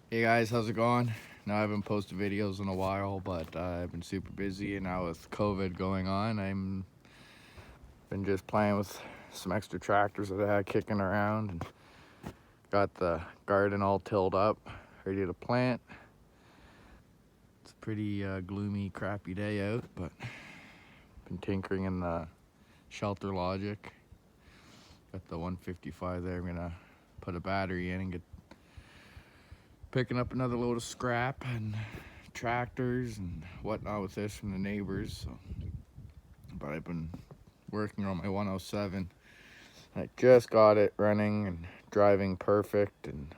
Hey guys, how's it going? Now I haven't posted videos in a while, but I've been super busy, and now with COVID going on, I'm been just playing with some extra tractors that I had kicking around, and got the garden all tilled up, ready to plant. It's a pretty gloomy, crappy day out, but been tinkering in the Shelter Logic. Got the 155 there. I'm gonna put a battery in and get picking up another load of scrap and tractors and whatnot with this from the neighbors. So, but I've been working on my 107. I just got it running and driving perfect, and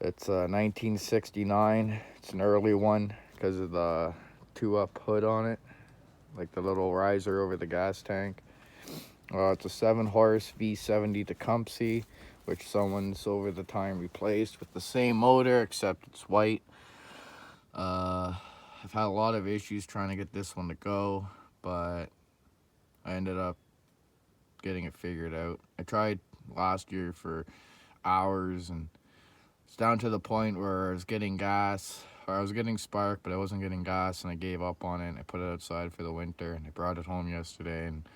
it's a 1969. It's an early one because of the two-up hood on it, like the little riser over the gas tank. It's a 7-horse V70 Tecumseh, which someone's over the time replaced with the same motor, except it's white. I've had a lot of issues trying to get this one to go, but I ended up getting it figured out. I tried last year for hours, and it's down to the point where I was getting gas, or I was getting spark, but I wasn't getting gas, and I gave up on it, and I put it outside for the winter, and I brought it home yesterday and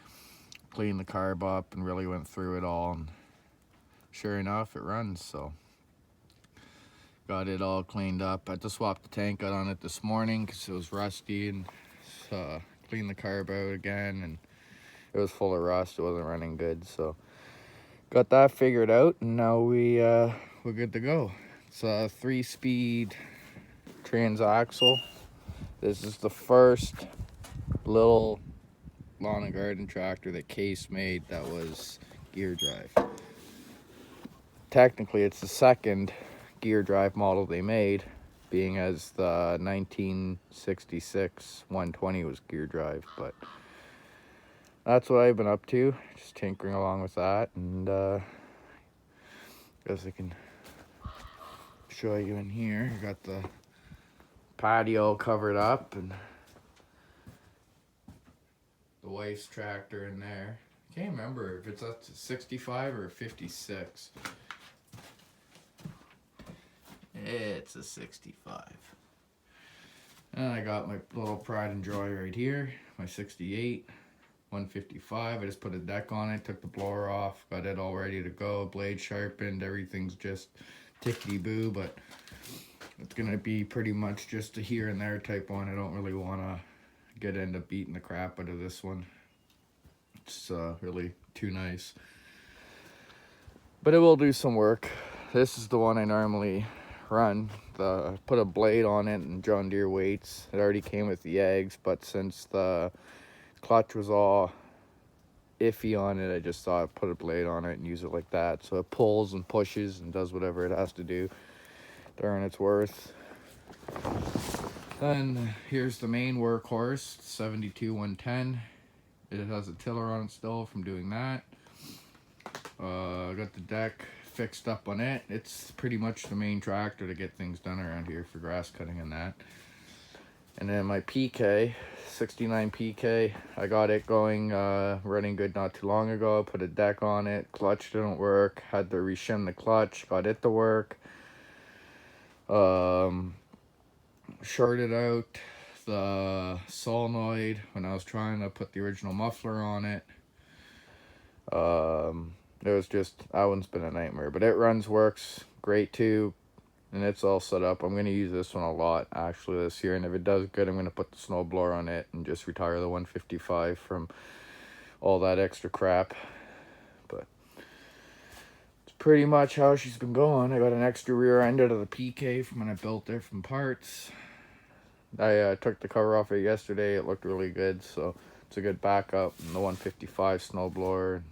cleaned the carb up and really went through it all, and sure enough, it runs. So got it all cleaned up. I just swapped the tank out on it this morning because it was rusty, and cleaned the carb out again, and it was full of rust. It wasn't running good, so got that figured out, and now we're good to go. It's a 3-speed transaxle. This is the first little lawn and garden tractor that Case made that was gear drive. Technically, it's the second gear drive model they made, being as the 1966 120 was gear drive. But that's what I've been up to, just tinkering along with that, and guess I can show you in here. I got the patio covered up and the wife's tractor in there. I can't remember if it's up to 65 or 56. It's a 65. And I got my little pride and joy right here, my 68 155. I just put a deck on it, took the blower off, got it all ready to go, blade sharpened, everything's just tickety boo, but it's gonna be pretty much just a here and there type one. I don't really wanna end up beating the crap out of this one. It's really too nice, but it will do some work. This is the one I normally run. Put a blade on it and John Deere weights. It already came with the eggs, but since the clutch was all iffy on it, I just thought I'd put a blade on it and use it like that, so it pulls and pushes and does whatever it has to do to earn its worth. Then here's the main workhorse, 72 110. It has a tiller on it still from doing that. Got the deck fixed up on it. It's pretty much the main tractor to get things done around here for grass cutting and that. And then my PK, 69 PK, I got it going, running good not too long ago. I put a deck on it, clutch didn't work, had to reshim the clutch, got it to work. Shorted out the solenoid when I was trying to put the original muffler on it. It was just, that one's been a nightmare, but it runs, works great too, and it's all set up. I'm going to use this one a lot actually this year, and if it does good, I'm going to put the snowblower on it and just retire the 155 from all that extra crap. But it's pretty much how she's been going. I got an extra rear end out of the PK from when I built it from parts. I took the cover off it yesterday. It looked really good, so it's a good backup. And the 155 snowblower,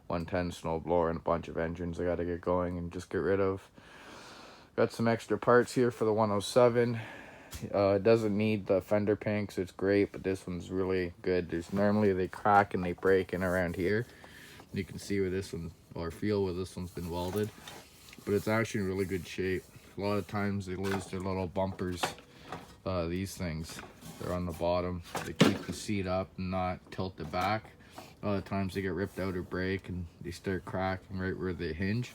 110 snowblower, and a bunch of engines I got to get going and just get rid of. Got some extra parts here for the 107. It doesn't need the fender pinks. It's great, but this one's really good. Normally they crack and they break in around here. You can see where this one, or feel where this one's been welded, but it's actually in really good shape. A lot of times they lose their little bumpers. These things, they're on the bottom. They keep the seat up and not tilt it back. A lot of times they get ripped out or break and they start cracking right where they hinge.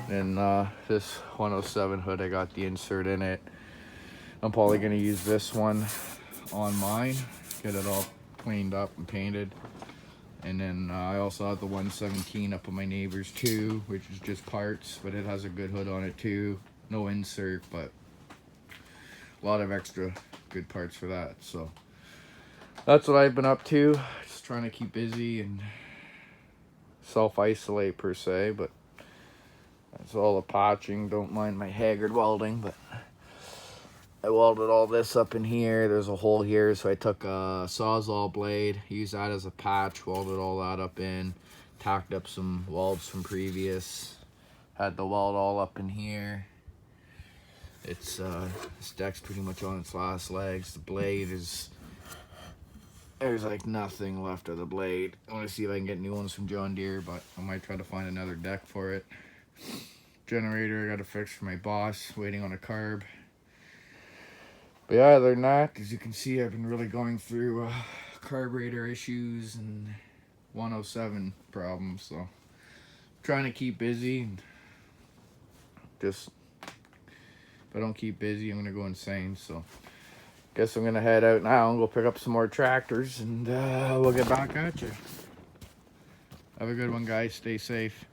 And this 107 hood, I got the insert in it. I'm probably gonna use this one on mine, get it all cleaned up and painted. And then I also have the 117 up on my neighbor's too, which is just parts, but it has a good hood on it too. No insert, but a lot of extra good parts for that. So that's what I've been up to, just trying to keep busy and self-isolate per se, but that's all the patching. Don't mind my haggard welding, but I welded all this up in here. There's a hole here, so I took a Sawzall blade, used that as a patch, welded all that up in, tacked up some welds from previous, had the weld all up in here. It's this deck's pretty much on its last legs. The blade is, there's like nothing left of the blade. I want to see if I can get new ones from John Deere, but I might try to find another deck for it. Generator I got to fix for my boss, waiting on a carb. But yeah, other than that, as you can see, I've been really going through carburetor issues and 107 problems, so I'm trying to keep busy. And just, if I don't keep busy, I'm gonna go insane. So guess I'm gonna head out now and go pick up some more tractors, and we'll get back at you. Have a good one, guys. Stay safe.